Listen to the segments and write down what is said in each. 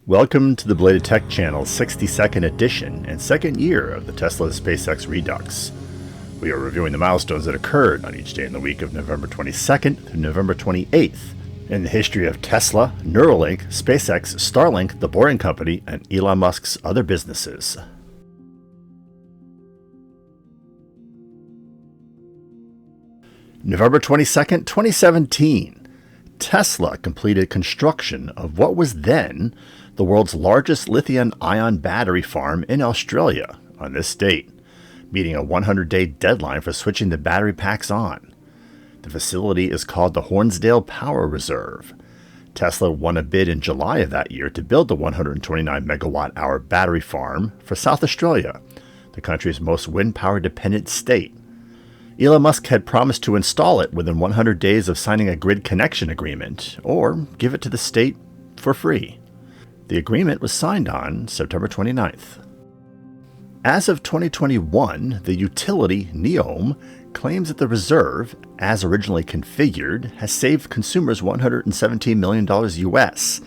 Welcome to the Bladed Tech Channel's 62nd edition and second year of the Tesla SpaceX Redux. We are reviewing the milestones that occurred on each day in the week of November 22nd through November 28th in the history of Tesla, Neuralink, SpaceX, Starlink, The Boring Company, and Elon Musk's other businesses. November 22nd, 2017. Tesla completed construction of what was then the world's largest lithium-ion battery farm in Australia on this date, meeting a 100-day deadline for switching the battery packs on. The facility is called the Hornsdale Power Reserve. Tesla won a bid in July of that year to build the 129 megawatt-hour battery farm for South Australia, the country's most wind-power dependent state. Elon Musk had promised to install it within 100 days of signing a grid connection agreement, or give it to the state for free. The agreement was signed on September 29th. As of 2021, the utility Neoem claims that the reserve, as originally configured, has saved consumers $117 million US,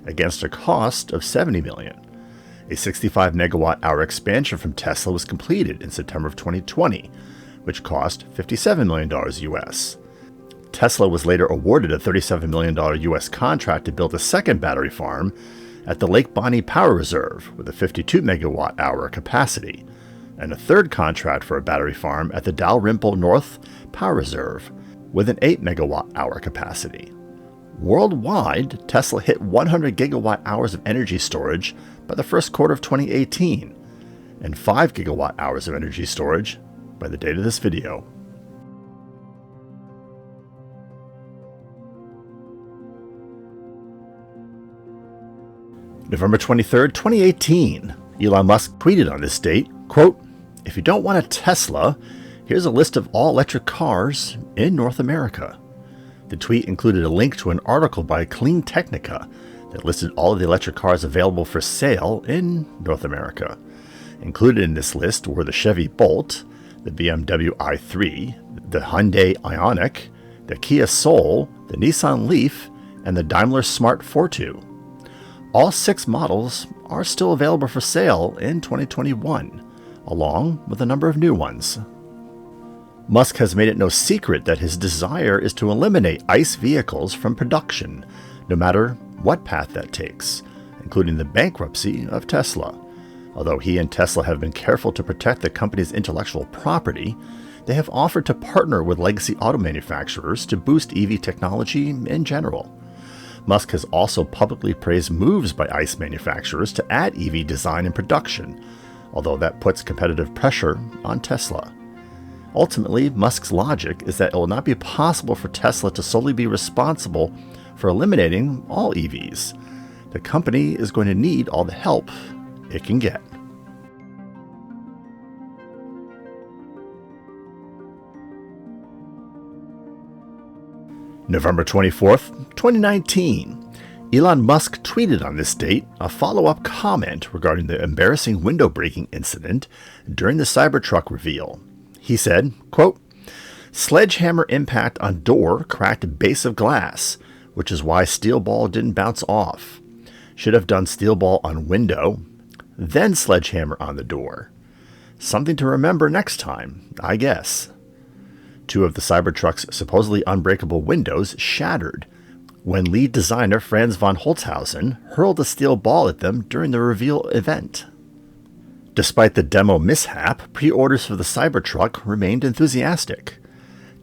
against a cost of $70 million. A 65 megawatt-hour expansion from Tesla was completed in September of 2020, which cost $57 million US. Tesla was later awarded a $37 million US contract to build a second battery farm at the Lake Bonny Power Reserve with a 52 megawatt-hour capacity, and a third contract for a battery farm at the Dalrymple North Power Reserve with an 8 megawatt-hour capacity. Worldwide, Tesla hit 100 gigawatt-hours of energy storage by the first quarter of 2018, and 5 gigawatt-hours of energy storage by the date of this video. November 23rd, 2018. Elon Musk tweeted on this date, quote, "If you don't want a Tesla, here's a list of all electric cars in North America." The tweet included a link to an article by Clean Technica that listed all of the electric cars available for sale in North America. Included in this list were the Chevy Bolt, the BMW i3, the Hyundai Ioniq, the Kia Soul, the Nissan Leaf, and the Daimler Smart Fortwo. All 6 models are still available for sale in 2021, along with a number of new ones. Musk has made it no secret that his desire is to eliminate ICE vehicles from production, no matter what path that takes, including the bankruptcy of Tesla. Although he and Tesla have been careful to protect the company's intellectual property, they have offered to partner with legacy auto manufacturers to boost EV technology in general. Musk has also publicly praised moves by ICE manufacturers to add EV design and production, although that puts competitive pressure on Tesla. Ultimately, Musk's logic is that it will not be possible for Tesla to solely be responsible for eliminating all EVs. The company is going to need all the help it can get. November 24th, 2019. Elon Musk tweeted on this date a follow-up comment regarding the embarrassing window breaking incident during the Cybertruck reveal. He said, quote, "Sledgehammer impact on door cracked base of glass, which is why steel ball didn't bounce off. Should have done steel ball on window, then sledgehammer on the door. Something to remember next time, I guess." 2 of the Cybertruck's supposedly unbreakable windows shattered when lead designer Franz von Holzhausen hurled a steel ball at them during the reveal event. Despite the demo mishap, pre-orders for the Cybertruck remained enthusiastic.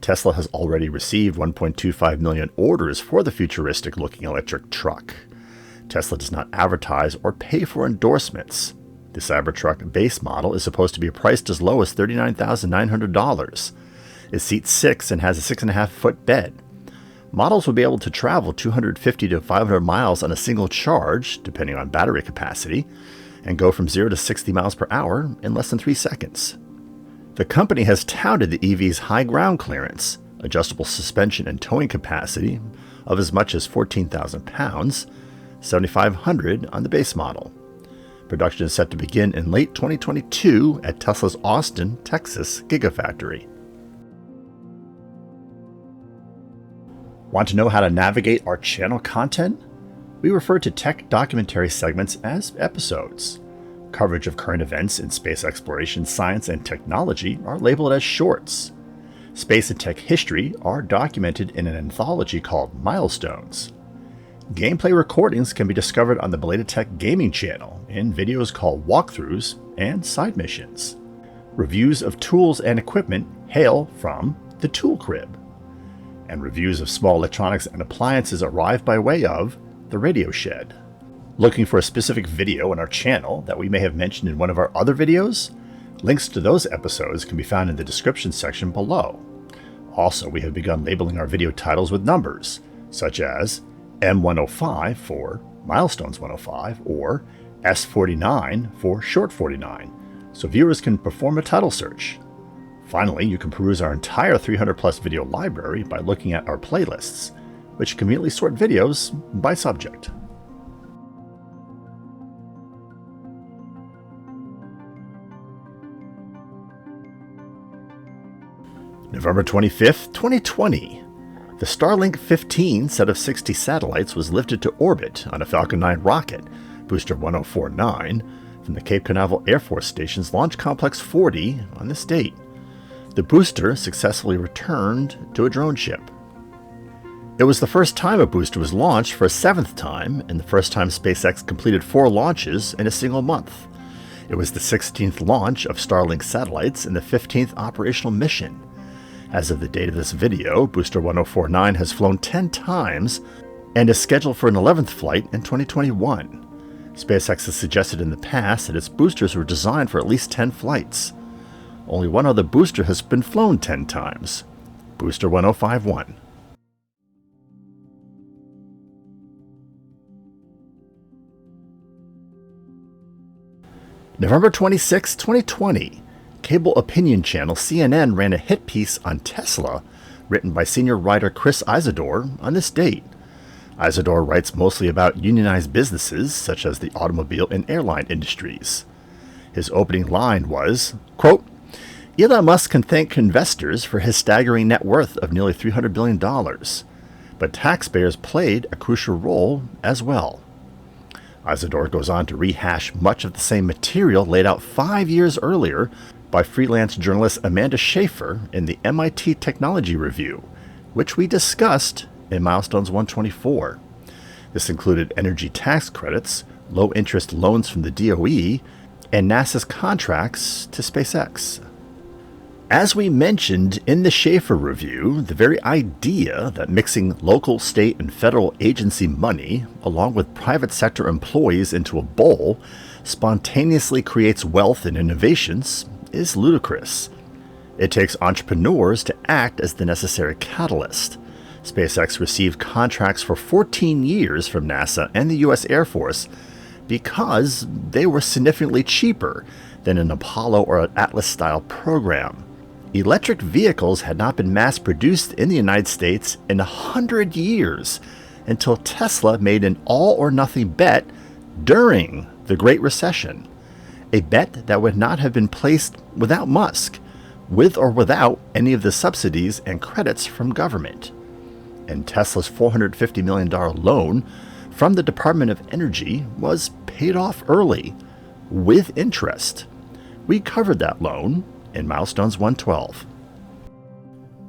Tesla has already received 1.25 million orders for the futuristic-looking electric truck. Tesla does not advertise or pay for endorsements. The Cybertruck base model is supposed to be priced as low as $39,900. It seats 6 and has a 6.5-foot bed. Models will be able to travel 250 to 500 miles on a single charge, depending on battery capacity, and go from 0 to 60 miles per hour in less than 3 seconds. The company has touted the EV's high ground clearance, adjustable suspension and towing capacity of as much as 14,000 pounds, 7,500 on the base model. Production is set to begin in late 2022 at Tesla's Austin, Texas Gigafactory. Want to know how to navigate our channel content? We refer to tech documentary segments as episodes. Coverage of current events in space exploration, science, and technology are labeled as shorts. Space and tech history are documented in an anthology called Milestones. Gameplay recordings can be discovered on the Belated Tech Gaming channel in videos called walkthroughs and side missions. Reviews of tools and equipment hail from the Tool Crib. And reviews of small electronics and appliances arrive by way of the Radio Shed. Looking for a specific video on our channel that we may have mentioned in one of our other videos? Links to those episodes can be found in the description section below. Also, we have begun labeling our video titles with numbers, such as M105 for Milestones 105 or S49 for Short 49, so viewers can perform a title search. Finally, you can peruse our entire 300+ video library by looking at our playlists, which conveniently sort videos by subject. November 25th, 2020. The Starlink 15 set of 60 satellites was lifted to orbit on a Falcon 9 rocket, booster 1049, from the Cape Canaveral Air Force Station's Launch Complex 40 on this date. The booster successfully returned to a drone ship. It was the first time a booster was launched for a 7th time, and the first time SpaceX completed 4 launches in a single month. It was the 16th launch of Starlink satellites and the 15th operational mission. As of the date of this video, Booster 1049 has flown 10 times and is scheduled for an 11th flight in 2021. SpaceX has suggested in the past that its boosters were designed for at least 10 flights. Only one other booster has been flown 10 times, Booster 1051. November 26, 2020. Cable opinion channel CNN ran a hit piece on Tesla, written by senior writer Chris Isidore on this date. Isidore writes mostly about unionized businesses, such as the automobile and airline industries. His opening line was, quote, "Elon Musk can thank investors for his staggering net worth of nearly $300 billion, but taxpayers played a crucial role as well." Isidore goes on to rehash much of the same material laid out 5 years earlier by freelance journalist Amanda Schaefer in the MIT Technology Review, which we discussed in Milestones 124. This included energy tax credits, low-interest loans from the DOE, and NASA's contracts to SpaceX. As we mentioned in the Schaefer Review, the very idea that mixing local, state, and federal agency money, along with private sector employees into a bowl, spontaneously creates wealth and innovations is ludicrous. It takes entrepreneurs to act as the necessary catalyst. SpaceX received contracts for 14 years from NASA and the U.S. Air Force because they were significantly cheaper than an Apollo or an Atlas-style program. Electric vehicles had not been mass-produced in the United States in 100 years until Tesla made an all-or-nothing bet during the Great Recession. A bet that would not have been placed without Musk, with or without any of the subsidies and credits from government. And Tesla's $450 million loan from the Department of Energy was paid off early, with interest. We covered that loan in Milestones 112.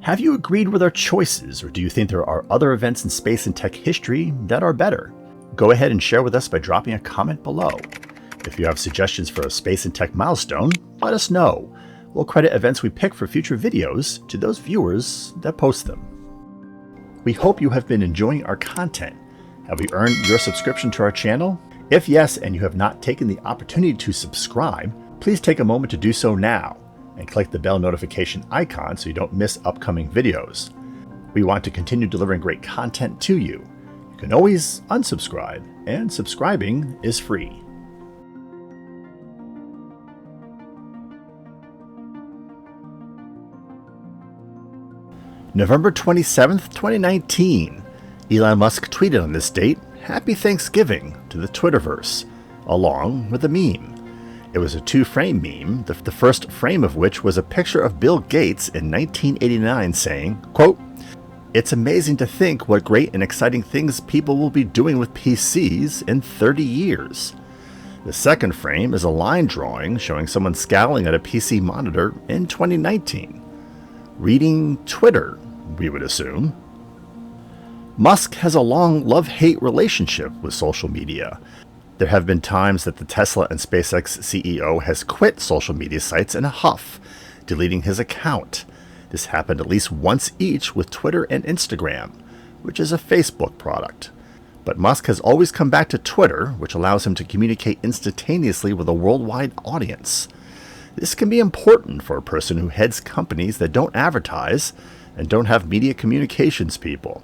Have you agreed with our choices, or do you think there are other events in space and tech history that are better? Go ahead and share with us by dropping a comment below. If you have suggestions for a space and tech milestone, let us know. We'll credit events we pick for future videos to those viewers that post them. We hope you have been enjoying our content. Have we earned your subscription to our channel? If yes, and you have not taken the opportunity to subscribe, please take a moment to do so now and click the bell notification icon so you don't miss upcoming videos. We want to continue delivering great content to you. You can always unsubscribe, and subscribing is free. November 27th, 2019. Elon Musk tweeted on this date, "Happy Thanksgiving" to the Twitterverse, along with a meme. It was a 2-frame meme, the first frame of which was a picture of Bill Gates in 1989 saying, quote, It's amazing to think what great and exciting things people will be doing with PCs in 30 years. The second frame is a line drawing showing someone scowling at a PC monitor in 2019. Reading Twitter, we would assume. Musk has a long love-hate relationship with social media. There have been times that the Tesla and SpaceX CEO has quit social media sites in a huff, deleting his account. This happened at least once each with Twitter and Instagram, which is a Facebook product. But Musk has always come back to Twitter, which allows him to communicate instantaneously with a worldwide audience. This can be important for a person who heads companies that don't advertise and don't have media communications people.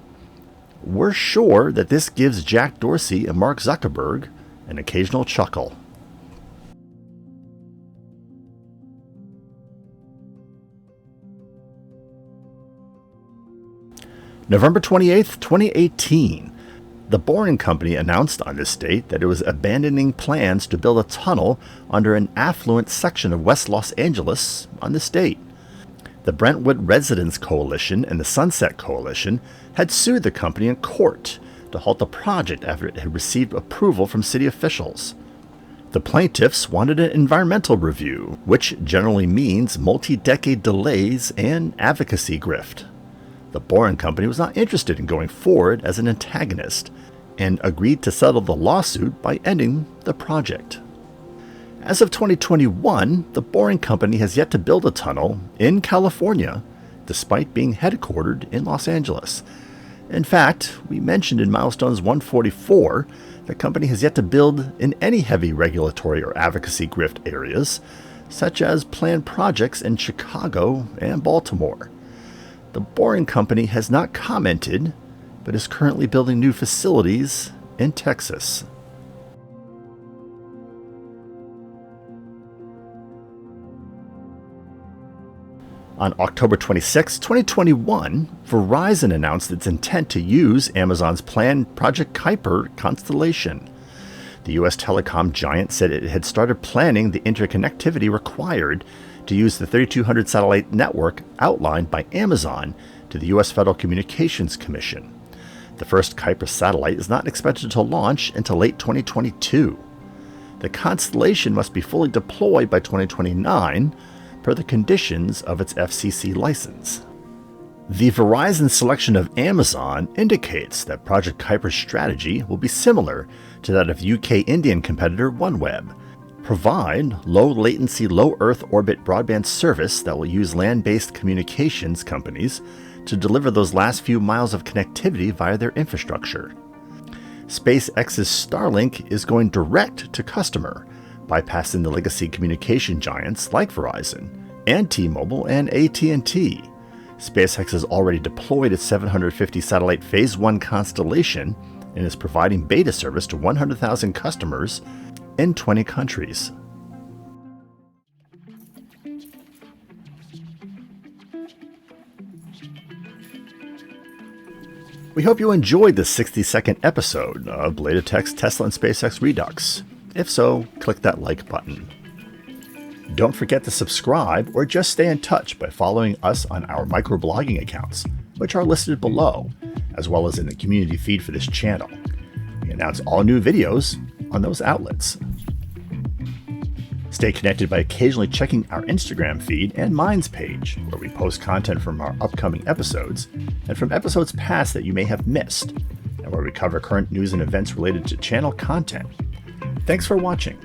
We're sure that this gives Jack Dorsey and Mark Zuckerberg an occasional chuckle. November 28, 2018. The Boring Company announced on this date that it was abandoning plans to build a tunnel under an affluent section of West Los Angeles on this date. The Brentwood Residents Coalition and the Sunset Coalition had sued the company in court to halt the project after it had received approval from city officials. The plaintiffs wanted an environmental review, which generally means multi-decade delays and advocacy grift. The Boring Company was not interested in going forward as an antagonist and agreed to settle the lawsuit by ending the project. As of 2021, the Boring Company has yet to build a tunnel in California, despite being headquartered in Los Angeles. In fact, we mentioned in Milestones 144, the company has yet to build in any heavy regulatory or advocacy grift areas, such as planned projects in Chicago and Baltimore. The Boring Company has not commented, but is currently building new facilities in Texas. On October 26, 2021, Verizon announced its intent to use Amazon's planned Project Kuiper constellation. The U.S. telecom giant said it had started planning the interconnectivity required to use the 3200 satellite network outlined by Amazon to the U.S. Federal Communications Commission. The first Kuiper satellite is not expected to launch until late 2022. The constellation must be fully deployed by 2029 per the conditions of its FCC license. The Verizon selection of Amazon indicates that Project Kuiper's strategy will be similar to that of UK Indian competitor OneWeb. Provide low-latency, low-Earth orbit broadband service that will use land-based communications companies to deliver those last few miles of connectivity via their infrastructure. SpaceX's Starlink is going direct to customer, bypassing the legacy communication giants like Verizon and T-Mobile and AT&T. SpaceX has already deployed its 750 satellite Phase 1 constellation and is providing beta service to 100,000 customers in 20 countries. We hope you enjoyed this 60-second episode of Blade of Text Tesla and SpaceX Redux. If so, click that like button. Don't forget to subscribe or just stay in touch by following us on our microblogging accounts, which are listed below, as well as in the community feed for this channel. We announce all new videos on those outlets. Stay connected by occasionally checking our Instagram feed and Minds page, where we post content from our upcoming episodes and from episodes past that you may have missed, and where we cover current news and events related to channel content. Thanks for watching.